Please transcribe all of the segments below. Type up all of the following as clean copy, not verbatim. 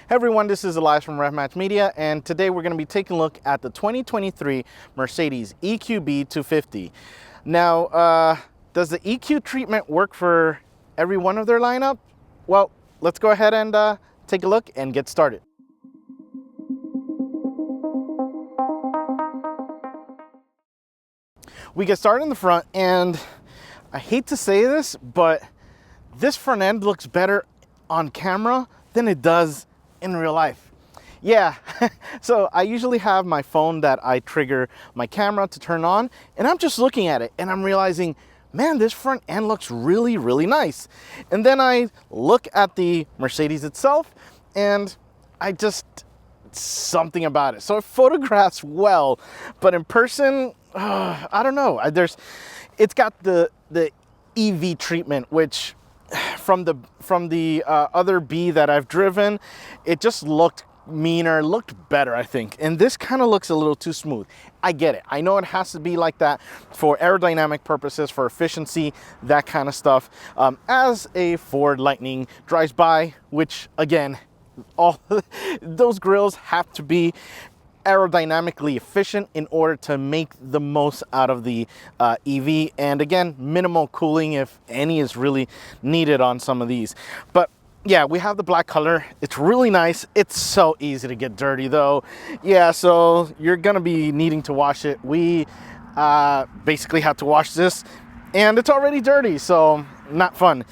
Hey everyone, this is Elias from RevMatch Media, and today we're going to be taking a look at the 2023 Mercedes EQB250. Now, does the EQ treatment work for every one of their lineup? Well, let's go ahead and take a look and get started. We get started in the front, and I hate to say this, but this front end looks better on camera than it does in real life. Yeah, so I usually have my phone that I trigger my camera to turn on, and I'm just looking at it and I'm realizing, man, this front end looks really, really nice. And then I look at the Mercedes itself and something about it. So it photographs well, but in person, I don't know. It's got the EV treatment, which from the other B that I've driven, it just looked meaner, looked better, I think. And this kind of looks a little too smooth. I get it. I know it has to be like that for aerodynamic purposes, for efficiency, that kind of stuff. As a Ford Lightning drives by, which again, all those grills have to be aerodynamically efficient in order to make the most out of the EV, and again, minimal cooling if any is really needed on some of these. But yeah, we have the black color. It's really nice. It's so easy to get dirty though. Yeah, so you're gonna be needing to wash it. We basically have to wash this, and it's already dirty, so not fun,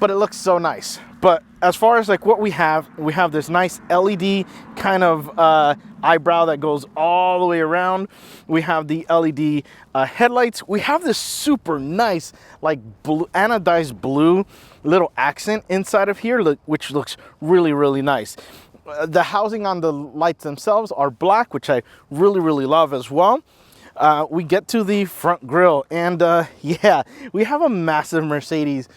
but it looks so nice. But as far as like what we have this nice LED kind of eyebrow that goes all the way around. We have the LED headlights. We have this super nice like blue, anodized blue little accent inside of here, which looks really, really nice. The housing on the lights themselves are black, which I really, really love as well. We get to the front grille, and yeah, we have a massive Mercedes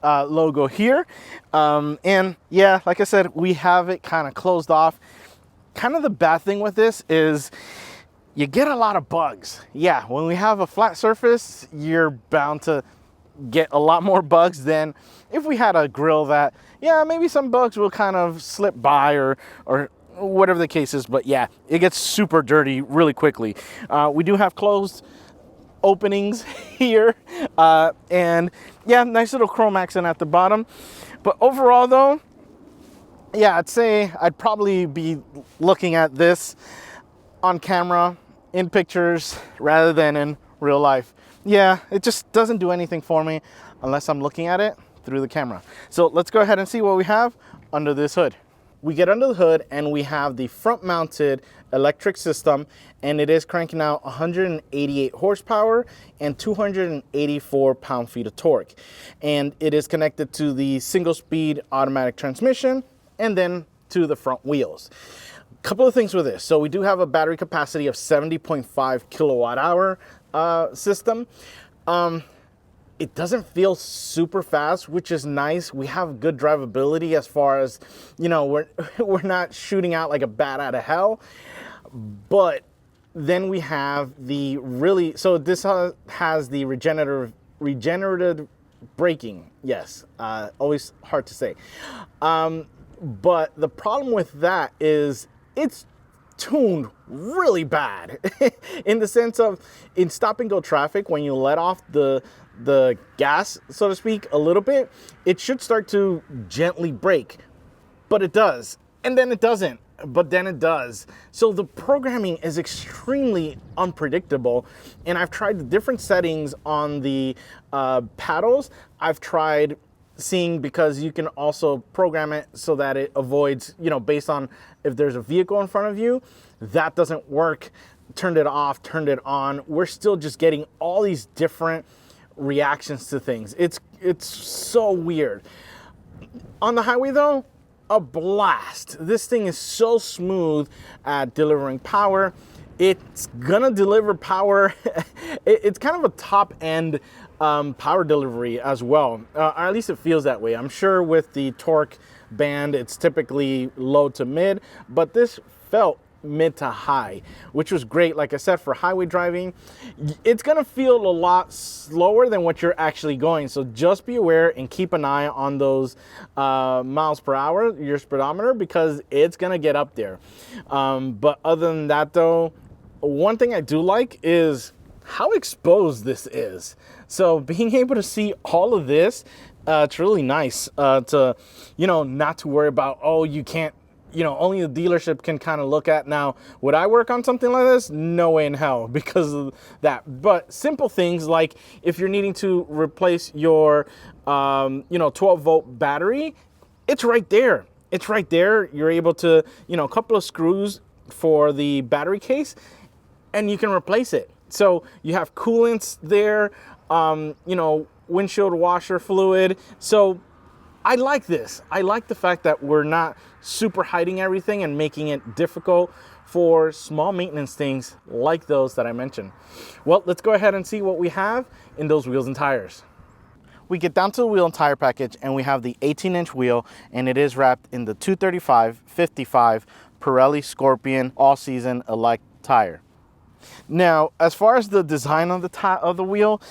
logo here, and yeah, like I said, we have it kind of closed off. Kind of the bad thing with this is you get a lot of bugs. Yeah, when we have a flat surface, you're bound to get a lot more bugs than if we had a grill that, yeah, maybe some bugs will kind of slip by or whatever the case is. But yeah, it gets super dirty really quickly. We do have closed openings here, and yeah, nice little chrome accent at the bottom. But overall though, yeah, I'd say I'd probably be looking at this on camera in pictures rather than in real life. Yeah, it just doesn't do anything for me unless I'm looking at it through the camera. So let's go ahead and see what we have under this hood. We get under the hood and we have the front mounted electric system, and it is cranking out 188 horsepower and 284 pound-feet of torque. And it is connected to the single speed automatic transmission and then to the front wheels. A couple of things with this. So we do have a battery capacity of 70.5 kilowatt hour system. It doesn't feel super fast, which is nice. We have good drivability as far as, you know, we're not shooting out like a bat out of hell. But then we have the so this has the regenerative braking. Yes, always hard to say. But the problem with that is it's tuned really bad in the sense of in stop and go traffic, when you let off the gas, so to speak, a little bit, it should start to gently brake, but it does, and then it doesn't, but then it does. So the programming is extremely unpredictable, and I've tried the different settings on the paddles. I've tried seeing, because you can also program it so that it avoids, you know, based on if there's a vehicle in front of you. That doesn't work. Turned it off, turned it on. We're still just getting all these different reactions to things. It's so weird. On the highway though, a blast. This thing is so smooth at delivering power. It's gonna deliver power. It's kind of a top end power delivery as well, or at least it feels that way. I'm sure with the torque band it's typically low to mid, but this felt mid to high, which was great. Like I said, for highway driving, it's gonna feel a lot slower than what you're actually going. So just be aware and keep an eye on those miles per hour, your speedometer, because it's gonna get up there. But other than that though, one thing I do like is how exposed this is. So being able to see all of this, it's really nice to, not to worry about, oh, you can't, only the dealership can kind of look at. Now, would I work on something like this? No way in hell because of that. But simple things like if you're needing to replace your, 12-volt battery, it's right there. It's right there. You're able to, a couple of screws for the battery case, and you can replace it. So you have coolants there, windshield washer fluid. So I like this. I like the fact that we're not super hiding everything and making it difficult for small maintenance things like those that I mentioned. Well, let's go ahead and see what we have in those wheels and tires. We get down to the wheel and tire package, and we have the 18-inch wheel, and it is wrapped in the 235/55 Pirelli Scorpion all-season Elect tire. Now, as far as the design of the wheel,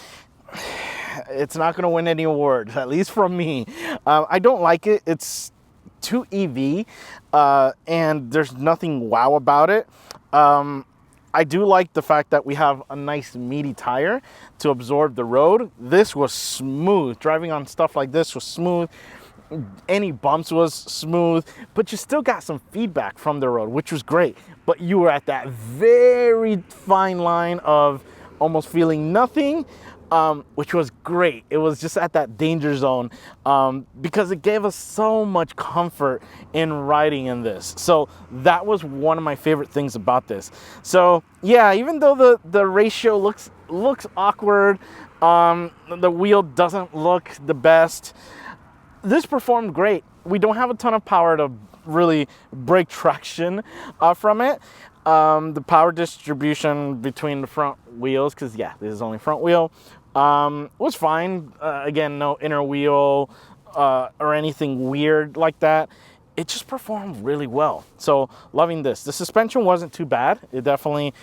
it's not going to win any awards, at least from me. I don't like it. It's too EV, and there's nothing wow about it. I do like the fact that we have a nice meaty tire to absorb the road. This was smooth. Driving on stuff like this was smooth. Any bumps was smooth, but you still got some feedback from the road, which was great. But you were at that very fine line of almost feeling nothing, which was great. It was just at that danger zone because it gave us so much comfort in riding in this. So that was one of my favorite things about this. So yeah, even though the ratio looks awkward, the wheel doesn't look the best, this performed great. We don't have a ton of power to really break traction from it. The power distribution between the front wheels, because yeah, this is only front wheel, was fine. Again, no inner wheel or anything weird like that. It just performed really well. So loving this. The suspension wasn't too bad. It definitely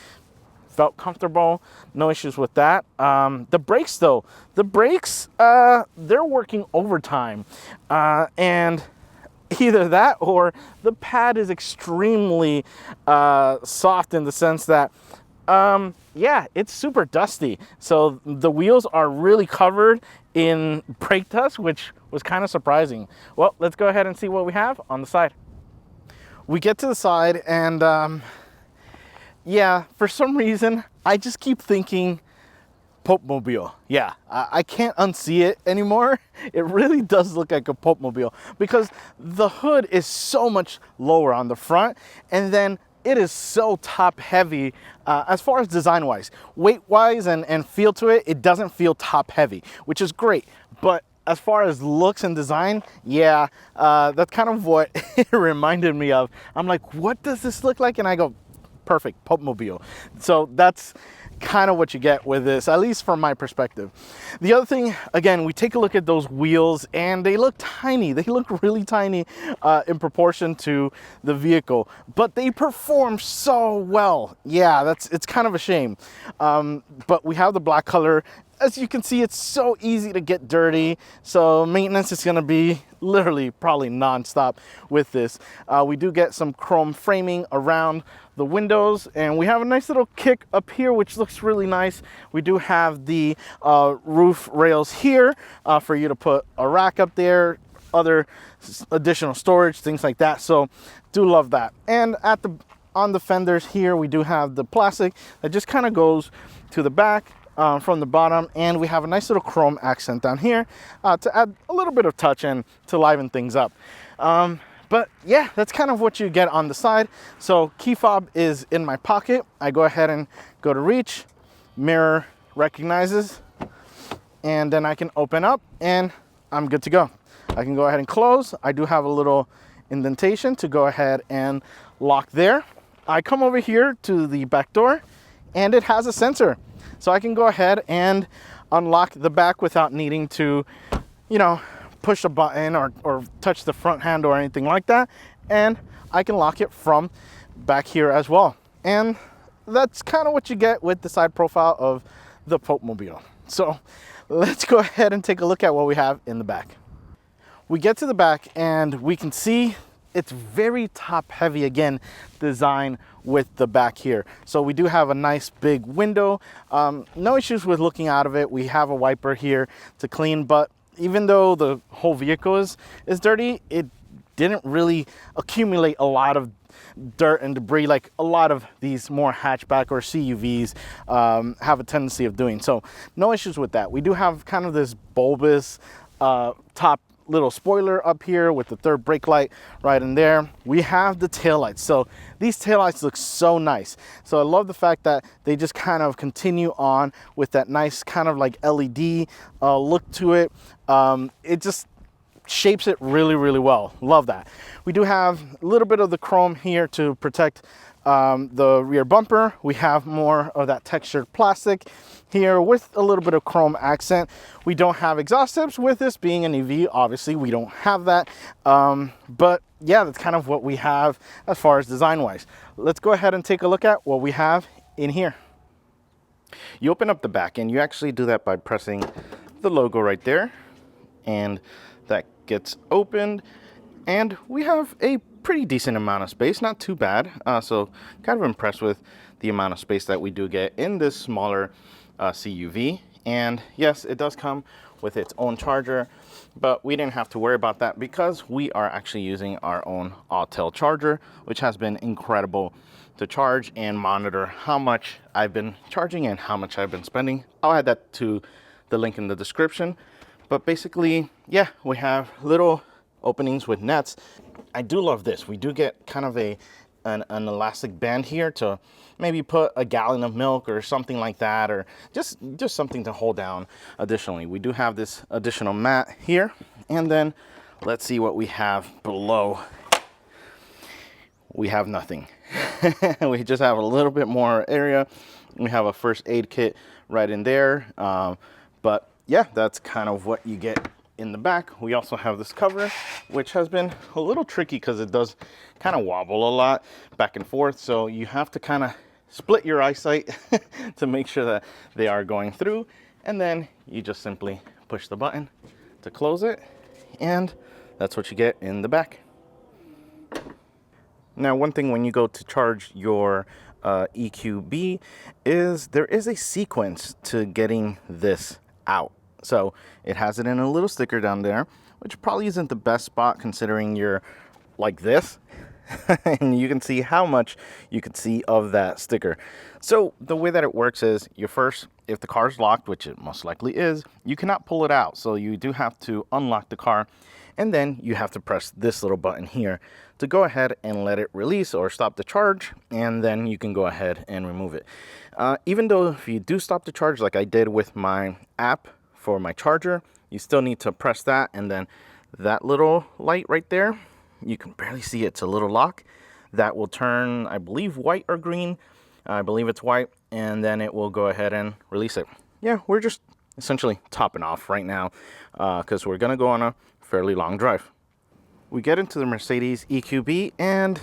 felt comfortable. No issues with that. The brakes though, they're working overtime. And either that or the pad is extremely soft in the sense that, yeah, it's super dusty. So the wheels are really covered in brake dust, which was kind of surprising. Well, let's go ahead and see what we have on the side. We get to the side and, yeah, for some reason, I just keep thinking Pope-mobile. Yeah, I can't unsee it anymore. It really does look like a Pope-mobile because the hood is so much lower on the front, and then it is so top heavy as far as design wise. Weight wise and feel to it, it doesn't feel top heavy, which is great. But as far as looks and design, yeah, that's kind of what it reminded me of. I'm like, what does this look like? And I go, perfect, Pope-mobile. So that's kind of what you get with this, at least from my perspective. The other thing, again, we take a look at those wheels and they look tiny. They look really tiny in proportion to the vehicle, but they perform so well. Yeah, it's kind of a shame. But we have the black color. As you can see, it's so easy to get dirty. So maintenance is gonna be literally probably non-stop with this. We do get some chrome framing around the windows, and we have a nice little kick up here, which looks really nice. We do have the roof rails here for you to put a rack up there, other additional storage, things like that. So do love that. And on the fenders here, we do have the plastic that just kind of goes to the back from the bottom, and we have a nice little chrome accent down here to add a little bit of touch and to liven things up. But yeah, that's kind of what you get on the side. So key fob is in my pocket. I go ahead and go to reach, mirror recognizes, and then I can open up and I'm good to go. I can go ahead and close. I do have a little indentation to go ahead and lock there. I come over here to the back door and it has a sensor. So I can go ahead and unlock the back without needing to, push a button or touch the front handle or anything like that. And I can lock it from back here as well. And that's kind of what you get with the side profile of the Popemobile. So let's go ahead and take a look at what we have in the back. We get to the back and we can see it's very top heavy again design with the back here. So we do have a nice big window. No issues with looking out of it. We have a wiper here to clean, but even though the whole vehicle is dirty, it didn't really accumulate a lot of dirt and debris like a lot of these more hatchback or CUVs have a tendency of doing. So no issues with that. We do have kind of this bulbous top little spoiler up here with the third brake light right in there. We have the taillights. So these taillights look so nice. So I love the fact that they just kind of continue on with that nice kind of like LED look to it. It just shapes it really, really well. Love that. We do have a little bit of the chrome here to protect the rear bumper. We have more of that textured plastic here with a little bit of chrome accent. We don't have exhaust tips with this being an EV. Obviously, we don't have that. But yeah, that's kind of what we have as far as design wise. Let's go ahead and take a look at what we have in here. You open up the back and you actually do that by pressing the logo right there, and that gets opened, and we have a pretty decent amount of space, not too bad. So kind of impressed with the amount of space that we do get in this smaller CUV. And yes, it does come with its own charger, but we didn't have to worry about that because we are actually using our own Autel charger, which has been incredible to charge and monitor how much I've been charging and how much I've been spending. I'll add that to the link in the description. But basically, yeah, we have little openings with nets. I do love this. We do get kind of an elastic band here to maybe put a gallon of milk or something like that, or just something to hold down. Additionally, we do have this additional mat here, and then let's see what we have below. We have nothing. We just have a little bit more area. We have a first aid kit right in there, but yeah, that's kind of what you get in the back. We also have this cover, which has been a little tricky because it does kind of wobble a lot back and forth. So you have to kind of split your eyesight to make sure that they are going through. And then you just simply push the button to close it. And that's what you get in the back. Now, one thing when you go to charge your EQB is there is a sequence to getting this out. So it has it in a little sticker down there, which probably isn't the best spot considering you're like this. And you can see how much you could see of that sticker. So the way that it works is you first, if the car's locked, which it most likely is, you cannot pull it out. So you do have to unlock the car, and then you have to press this little button here to go ahead and let it release or stop the charge, and then you can go ahead and remove it. Even though if you do stop the charge like I did with my app for my charger, you still need to press that, and then that little light right there, you can barely see it, it's a little lock that will turn, I believe, white or green. I believe it's white, and then it will go ahead and release it. Yeah, we're just essentially topping off right now because we're gonna go on a fairly long drive. We get into the Mercedes EQB, and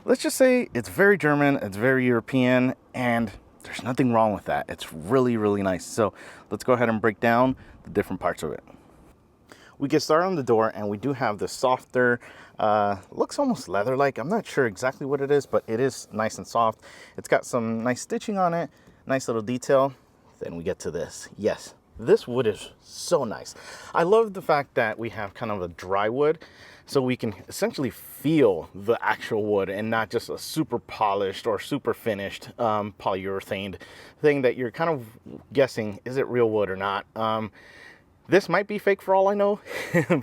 let's just say it's very German, it's very European, and there's nothing wrong with that. It's really, really nice. So let's go ahead and break down the different parts of it. We get started on the door, and we do have the softer, looks almost leather-like. I'm not sure exactly what it is, but it is nice and soft. It's got some nice stitching on it, nice little detail. Then we get to this. Yes, this wood is so nice. I love the fact that we have kind of a dry wood, so we can essentially feel the actual wood and not just a super polished or super finished polyurethane thing that you're kind of guessing, is it real wood or not? This might be fake for all I know,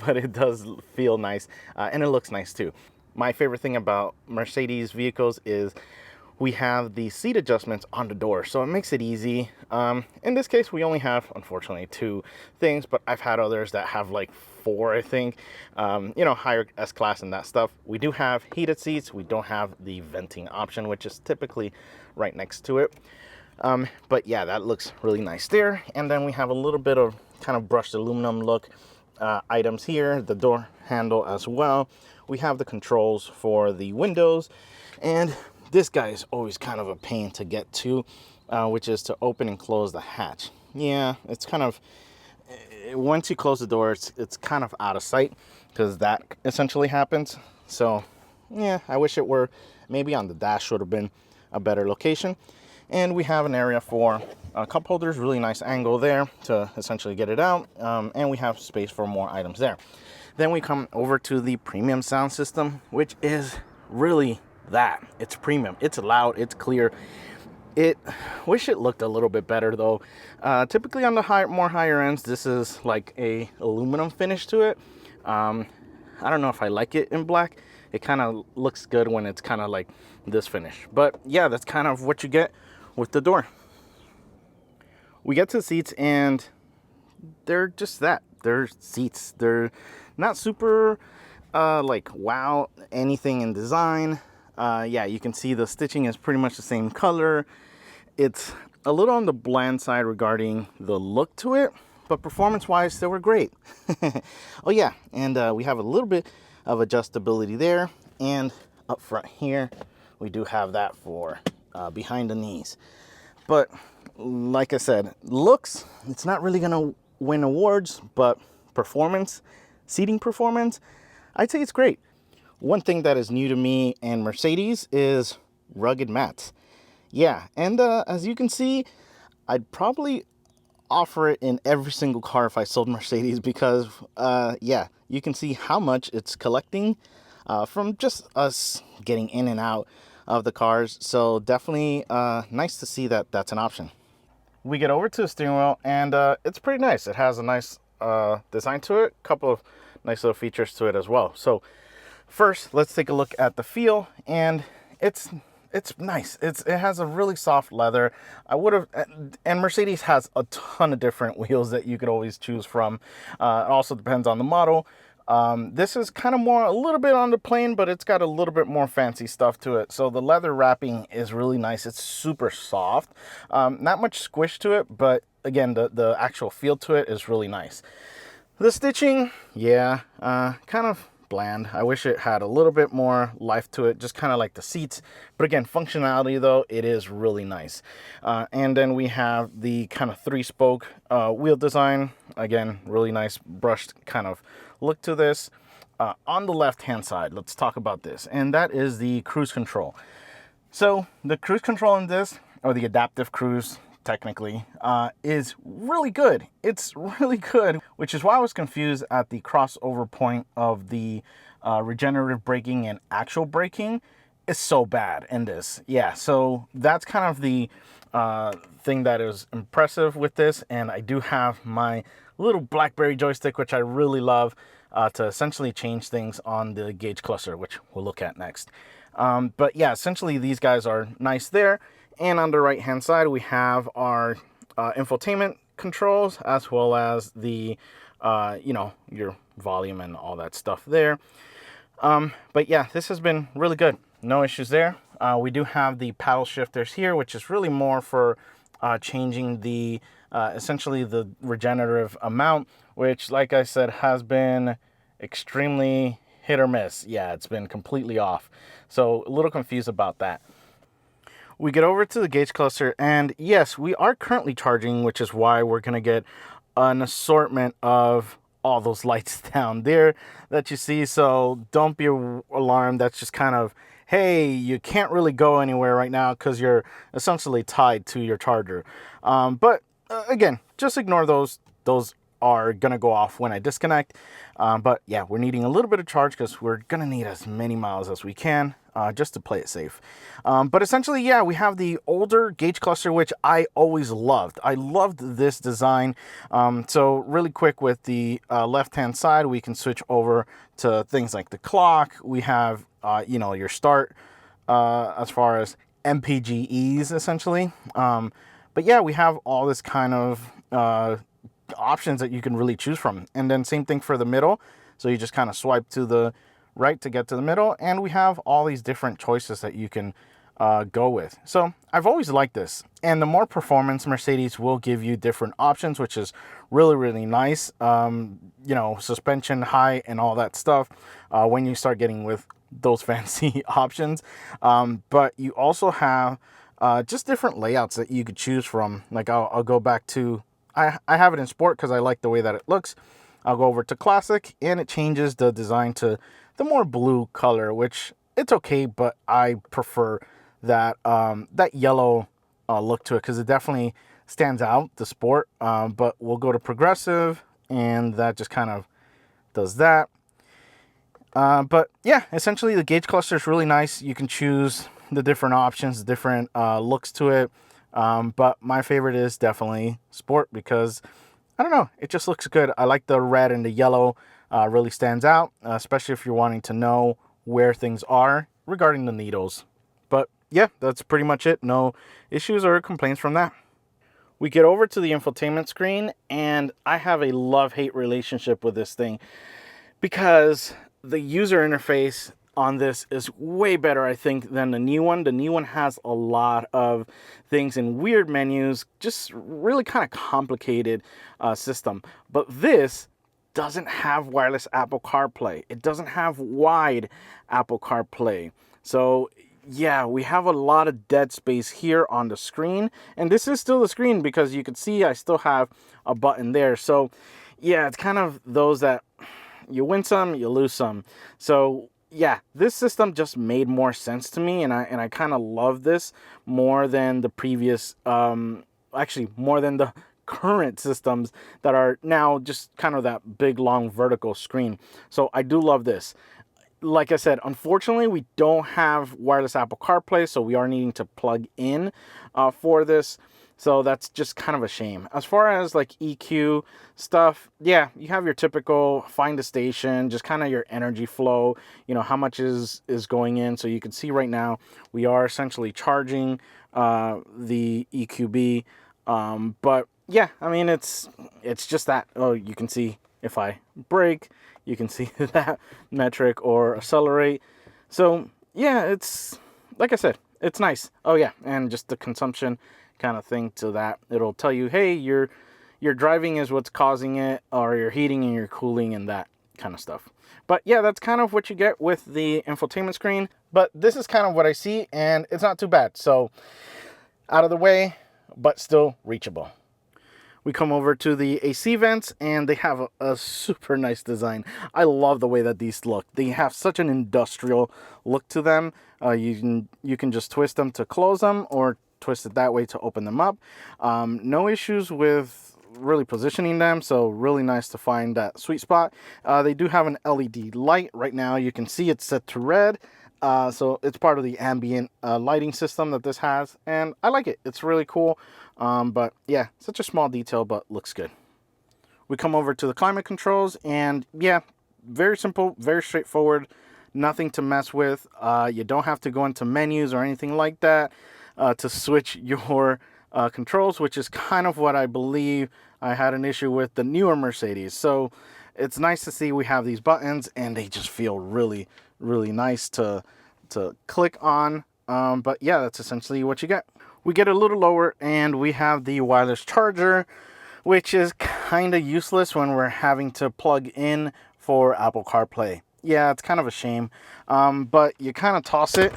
but it does feel nice, and it looks nice too. My favorite thing about Mercedes vehicles is we have the seat adjustments on the door, so it makes it easy. In this case, we only have, unfortunately, 2 things, but I've had others that have like 4, I think. You know, higher S-Class and that stuff. We do have heated seats. We don't have the venting option, which is typically right next to it. But yeah, that looks really nice there. And then we have a little bit of kind of brushed aluminum look items here, the door handle as well. we have the controls for the windows, and this guy is always kind of a pain to get to, which is to open and close the hatch. Yeah, it's kind of, once you close the door, it's kind of out of sight, because that essentially happens. So yeah, I wish it were maybe on the dash, would have been a better location. And we have an area for cup holders, really nice angle there to essentially get it out, and we have space for more items there. Then we come over to the premium sound system, which is really that. It's premium, it's loud, it's clear. It wish it looked a little bit better though. Typically on the more higher ends, this is like a aluminum finish to it. I don't know if I like it in black. It kind of looks good when it's kind of like this finish. But yeah, that's kind of what you get with the door. We get to the seats, and they're just that. They're seats. They're not super like wow anything in design. Yeah, you can see the stitching is pretty much the same color. It's a little on the bland side regarding the look to it, but performance wise they were great. Oh yeah, and we have a little bit of adjustability there, and up front here we do have that for behind the knees. But like I said, looks, it's not really gonna win awards, but performance, seating performance, I'd say it's great. One thing that is new to me and Mercedes is rugged mats. Yeah, and as you can see, I'd probably offer it in every single car if I sold Mercedes, because yeah, you can see how much it's collecting from just us getting in and out of the cars. So definitely nice to see that that's an option. We get over to the steering wheel, and it's pretty nice. It has a nice design to it, a couple of nice little features to it as well. So first, let's take a look at the feel, and it's nice. It has a really soft leather. And Mercedes has a ton of different wheels that you could always choose from. It also depends on the model. This is kind of more a little bit on the plain, but it's got a little bit more fancy stuff to it. So the leather wrapping is really nice. It's super soft. Not much squish to it, but again, the actual feel to it is really nice. The stitching, yeah, kind of bland. I wish it had a little bit more life to it, just kind of like the seats. But again, functionality though, it is really nice. And then we have the kind of 3-spoke wheel design. Again, really nice brushed kind of look to this. On the left hand side, let's talk about this, and that is the cruise control. So the cruise control in this, or the adaptive cruise technically, is really good. It's really good, which is why I was confused at the crossover point of the regenerative braking and actual braking is so bad in this. Yeah, so that's kind of the thing that is impressive with this. And I do have my little BlackBerry joystick, which I really love, to essentially change things on the gauge cluster, which we'll look at next. But yeah, essentially these guys are nice there. And on the right hand side, we have our infotainment controls, as well as the, you know, your volume and all that stuff there. But yeah, this has been really good. No issues there. We do have the paddle shifters here, which is really more for changing the, essentially the regenerative amount, which, like I said, has been extremely hit or miss. Yeah, it's been completely off. So a little confused about that. We get over to the gauge cluster, and yes, we are currently charging, which is why we're going to get an assortment of all those lights down there that you see. So don't be alarmed. That's just kind of, hey, you can't really go anywhere right now because you're essentially tied to your charger. But again, just ignore those. Those are going to go off when I disconnect. But yeah, we're needing a little bit of charge because we're going to need as many miles as we can. Just to play it safe. But essentially, yeah, we have the older gauge cluster, which I always loved. I loved this design. So really quick with the left-hand side, we can switch over to things like the clock. We have, you know, your start as far as MPGEs, essentially. But yeah, we have all this kind of options that you can really choose from. And then same thing for the middle. So you just kind of swipe to the right to get to the middle, and we have all these different choices that you can go with. So I've always liked this, and the more performance, Mercedes will give you different options, which is really, really nice. You know, suspension height and all that stuff when you start getting with those fancy options. But you also have just different layouts that you could choose from. Like I'll go back to, I have it in sport because I like the way that it looks. I'll go over to classic, and it changes the design to the more blue color, which it's okay, but I prefer that that yellow look to it because it definitely stands out, the sport. But we'll go to progressive, and that just kind of does that. But yeah, essentially the gauge cluster is really nice. You can choose the different options, different looks to it. But my favorite is definitely sport because, I don't know, it just looks good. I like the red and the yellow, really stands out, especially if you're wanting to know where things are regarding the needles. But yeah, that's pretty much it. No issues or complaints from that. We get over to the infotainment screen, and I have a love-hate relationship with this thing because the user interface on this is way better, I think, than the new one. The new one has a lot of things in weird menus, just really kind of complicated system. But this doesn't have wireless Apple CarPlay. It doesn't have wide Apple CarPlay. So yeah, we have a lot of dead space here on the screen. And this is still the screen because you can see I still have a button there. So yeah, it's kind of those that you win some, you lose some. So yeah, this system just made more sense to me, and I kind of love this more than the previous, actually more than the current systems that are now just kind of that big long vertical screen. So I do love this. Like I said, unfortunately, we don't have wireless Apple CarPlay, so we are needing to plug in for this. So that's just kind of a shame. As far as like EQ stuff, yeah, you have your typical find a station, just kind of your energy flow, you know, how much is going in. So you can see right now we are essentially charging the EQB. But yeah, I mean, it's just that. Oh, you can see if I brake, you can see that metric or accelerate. So yeah, it's, like I said, it's nice. Oh yeah, and just the consumption kind of thing to that. It'll tell you, hey, your driving is what's causing it, or your heating and your cooling and that kind of stuff. But yeah, that's kind of what you get with the infotainment screen. But this is kind of what I see, and it's not too bad. So out of the way, but still reachable. We come over to the AC vents, and they have a super nice design. I love the way that these look. They have such an industrial look to them. You can just twist them to close them, or twist it that way to open them up. No issues with really positioning them, so really nice to find that sweet spot. They do have an LED light. Right now you can see it's set to red. So it's part of the ambient lighting system that this has, and I like it. It's really cool. But yeah, such a small detail, but looks good. We come over to the climate controls, and yeah, very simple, very straightforward, nothing to mess with. You don't have to go into menus or anything like that to switch your controls, which is kind of what I believe I had an issue with the newer Mercedes. So it's nice to see we have these buttons, and they just feel really, really nice to click on. But yeah, that's essentially what you get. We get a little lower, and we have the wireless charger, which is kind of useless when we're having to plug in for Apple CarPlay. Yeah, it's kind of a shame. But you kind of toss it,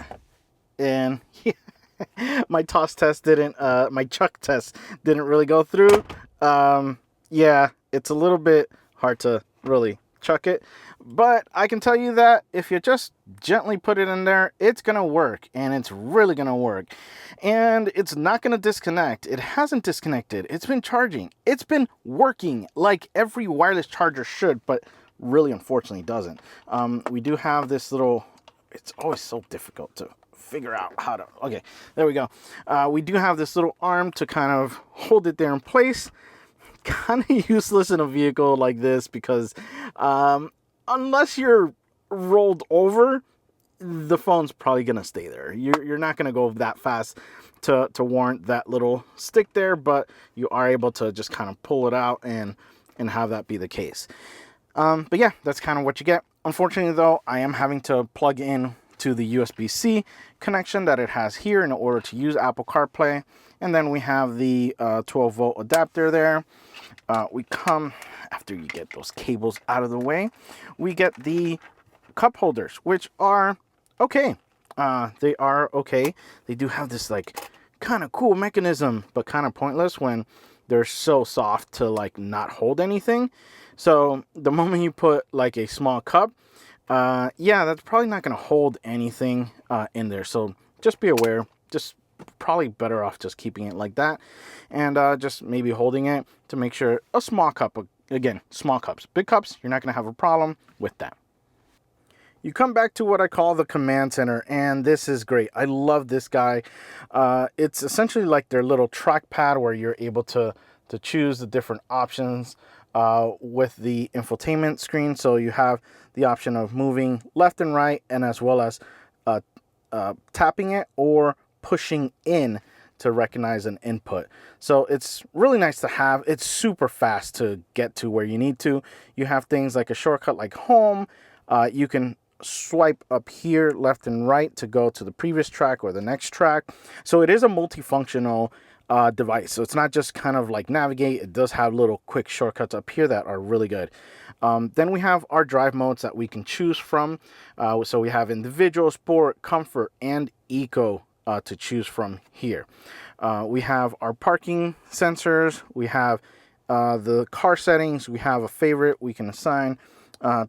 and my toss test didn't, my chuck test didn't really go through. Yeah, it's a little bit hard to really chuck it, but I can tell you that if you just gently put it in there, it's gonna work, and it's really gonna work, and it's not gonna disconnect. It hasn't disconnected. It's been charging. It's been working like every wireless charger should, but really unfortunately doesn't. We do have this little, it's always so difficult to figure out how to, okay, there we go. We do have this little arm to kind of hold it there in place. Kind of useless in a vehicle like this because unless you're rolled over, the phone's probably gonna stay there. You're not gonna go that fast to warrant that little stick there, but you are able to just kind of pull it out and have that be the case. But yeah, that's kind of what you get. Unfortunately though, I am having to plug in to the USB-C connection that it has here in order to use Apple CarPlay. And then we have the 12-volt adapter there. We come, after you get those cables out of the way, we get the cup holders, which are okay. They are okay. They do have this like kind of cool mechanism, but kind of pointless when they're so soft to like not hold anything. So the moment you put like a small cup, yeah, that's probably not going to hold anything in there. So just be aware. Just probably better off just keeping it like that, and just maybe holding it to make sure a small cup. Again, small cups. Big cups, you're not going to have a problem with that. You come back to what I call the command center, and this is great. I love this guy. It's essentially like their little trackpad where you're able to choose the different options with the infotainment screen. So you have the option of moving left and right, and as well as tapping it or pushing in to recognize an input. So it's really nice to have. It's super fast to get to where you need to. You have things like a shortcut like home. You can swipe up here left and right to go to the previous track or the next track. So it is a multifunctional device. So it's not just kind of like navigate. It does have little quick shortcuts up here that are really good. Then we have our drive modes that we can choose from. So we have individual, sport, comfort, and eco to choose from here. We have our parking sensors. We have the car settings. We have a favorite we can assign,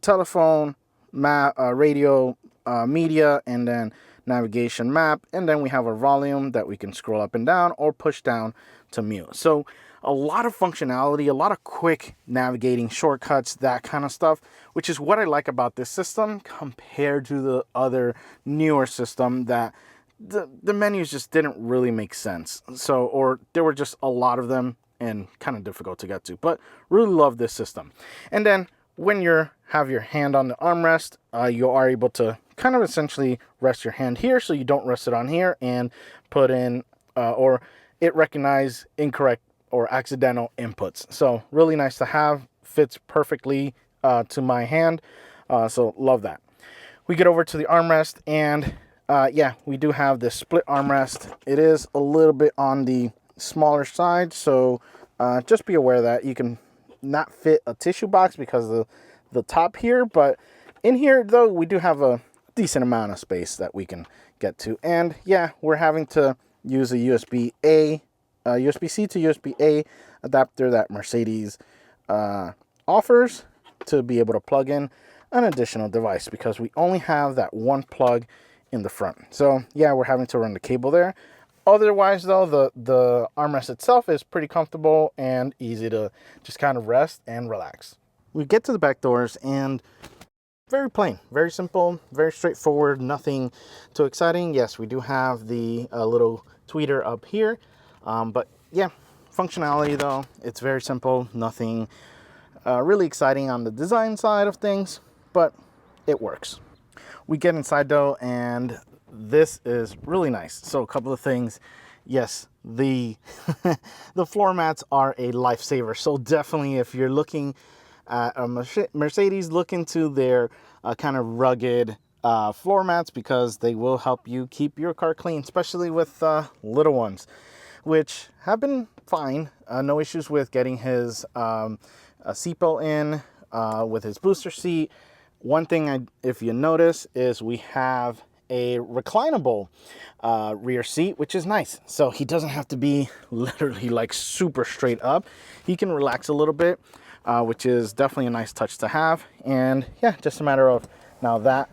telephone, map, radio, media, and then navigation map. And then we have our volume that we can scroll up and down or push down to mute. So a lot of functionality, a lot of quick navigating shortcuts, that kind of stuff, which is what I like about this system compared to the other newer system that the menus just didn't really make sense. So, or there were just a lot of them and kind of difficult to get to, but really love this system. And then when you have your hand on the armrest, you are able to kind of essentially rest your hand here, so you don't rest it on here and put in, or it recognize incorrect or accidental inputs. So really nice to have, fits perfectly to my hand. So love that. We get over to the armrest, and yeah, we do have this split armrest. It is a little bit on the smaller side, so just be aware that you can not fit a tissue box because of the top here, but in here though we do have a decent amount of space that we can get to. And yeah, we're having to use a USB-C to USB-A adapter that Mercedes offers to be able to plug in an additional device, because we only have that one plug in the front. So yeah, we're having to run the cable there. Otherwise though, the armrest itself is pretty comfortable and easy to just kind of rest and relax. We get to the back doors, and very plain, very simple, very straightforward, nothing too exciting. Yes, we do have the little tweeter up here, but yeah, functionality though, it's very simple, nothing really exciting on the design side of things, but it works. We get inside though, and this is really nice. So a couple of things. Yes, the the floor mats are a lifesaver. So definitely, if you're looking at a Mercedes, look into their kind of rugged floor mats, because they will help you keep your car clean, especially with little ones, which have been fine. No issues with getting his seatbelt in with his booster seat. One thing, if you notice, is we have a reclinable rear seat, which is nice. So he doesn't have to be literally like super straight up. He can relax a little bit, which is definitely a nice touch to have. And yeah, just a matter of now that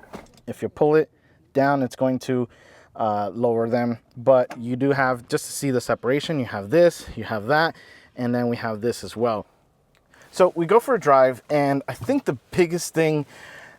if you pull it down, it's going to lower them. But you do have, just to see the separation, you have this, you have that, and then we have this as well. So we go for a drive, and I think the biggest thing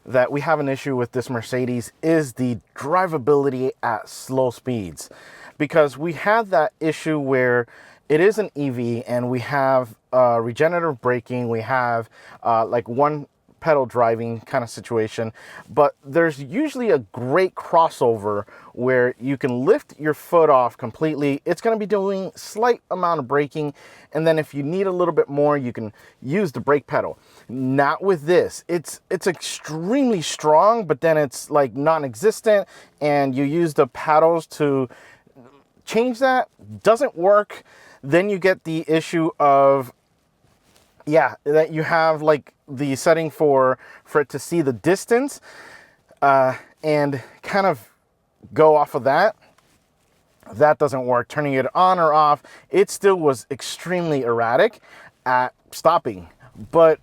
that we have an issue with this Mercedes is the drivability at slow speeds, because we have that issue where it is an EV and we have regenerative braking. We have like one pedal driving kind of situation, but there's usually a great crossover where you can lift your foot off completely. It's going to be doing slight amount of braking, and then if you need a little bit more, you can use the brake pedal. Not with this. It's extremely strong, but then it's like non-existent, and you use the paddles to change that. Doesn't work. Then you get the issue of, yeah, that you have like the setting for it to see the distance and kind of go off of that. That doesn't work. Turning it on or off, it still was extremely erratic at stopping. But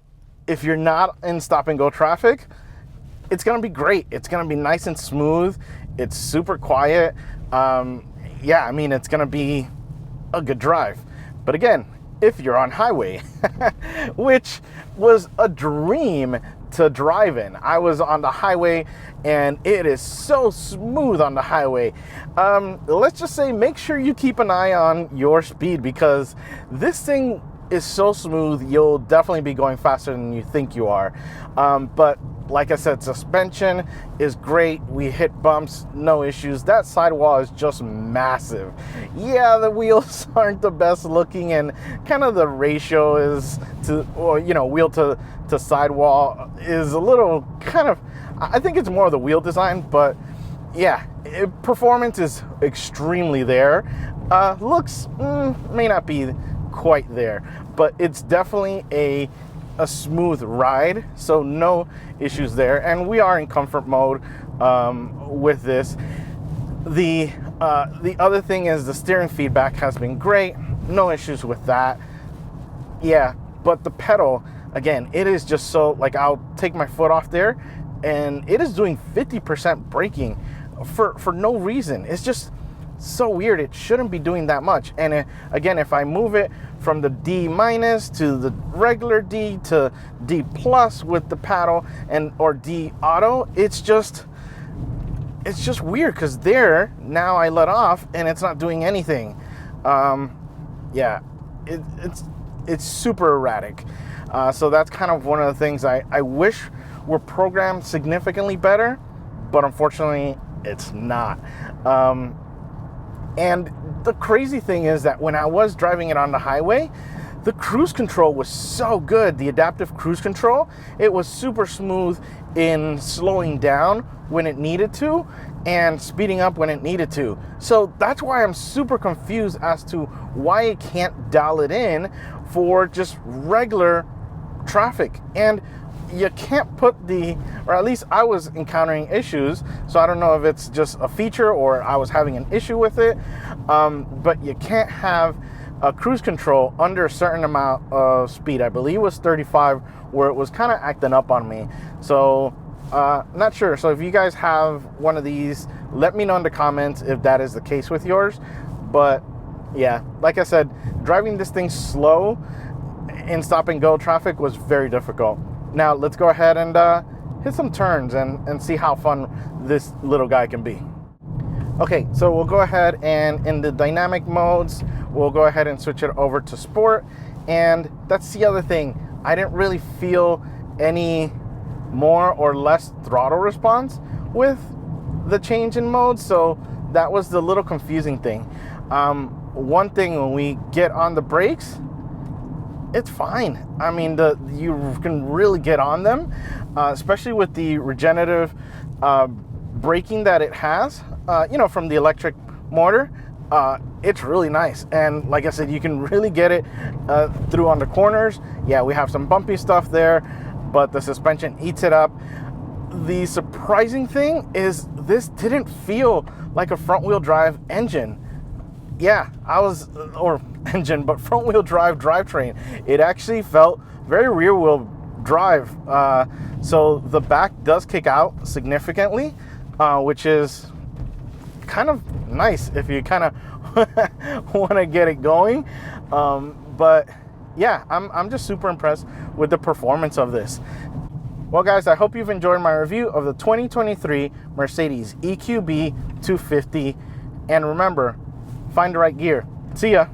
if you're not in stop and go traffic, it's gonna be great. It's gonna be nice and smooth. It's super quiet. Yeah, I mean, it's gonna be a good drive. But again, if you're on highway, which was a dream to drive in. I was on the highway, and it is so smooth on the highway. Let's just say, make sure you keep an eye on your speed, because this thing is so smooth, you'll definitely be going faster than you think you are. But like I said, suspension is great. We hit bumps, no issues. That sidewall is just massive. Yeah, the wheels aren't the best looking, and kind of the ratio is to, or you know, wheel to sidewall is a little kind of, I think it's more of the wheel design, but yeah, performance is extremely there. Looks may not be quite there, but it's definitely a smooth ride, so no issues there. And we are in comfort mode with this. The other thing is the steering feedback has been great, no issues with that. Yeah, but the pedal, again, it is just so, like, I'll take my foot off there and it is doing 50% braking for no reason. It's just so weird. It shouldn't be doing that much. And again, if I move it from the D- to the regular D to D+ with the paddle, and or D auto, it's just weird, because there now I let off and it's not doing anything. Yeah, it's super erratic. So that's kind of one of the things I wish were programmed significantly better, but unfortunately it's not. And the crazy thing is that when I was driving it on the highway, the cruise control was so good. The adaptive cruise control, it was super smooth in slowing down when it needed to and speeding up when it needed to. So that's why I'm super confused as to why it can't dial it in for just regular traffic. And you can't put or at least I was encountering issues, so I don't know if it's just a feature or I was having an issue with it, but you can't have a cruise control under a certain amount of speed. I believe it was 35, where it was kind of acting up on me. So not sure. So if you guys have one of these, let me know in the comments if that is the case with yours. But yeah, like I said, driving this thing slow in stop and go traffic was very difficult. Now let's go ahead and hit some turns and see how fun this little guy can be. Okay, so we'll go ahead and in the dynamic modes, we'll go ahead and switch it over to sport. And that's the other thing. I didn't really feel any more or less throttle response with the change in mode, so that was the little confusing thing. One thing, when we get on the brakes, it's fine. I mean, you can really get on them, especially with the regenerative braking that it has, you know, from the electric motor. It's really nice. And like I said, you can really get it through on the corners. Yeah, we have some bumpy stuff there, but the suspension eats it up. The surprising thing is this didn't feel like a front wheel drive engine. Yeah, but front wheel drive drivetrain. It actually felt very rear wheel drive. So the back does kick out significantly, which is kind of nice if you kind of want to get it going. But yeah, I'm just super impressed with the performance of this. Well, guys, I hope you've enjoyed my review of the 2023 Mercedes EQB250. And remember, find the right gear. See ya.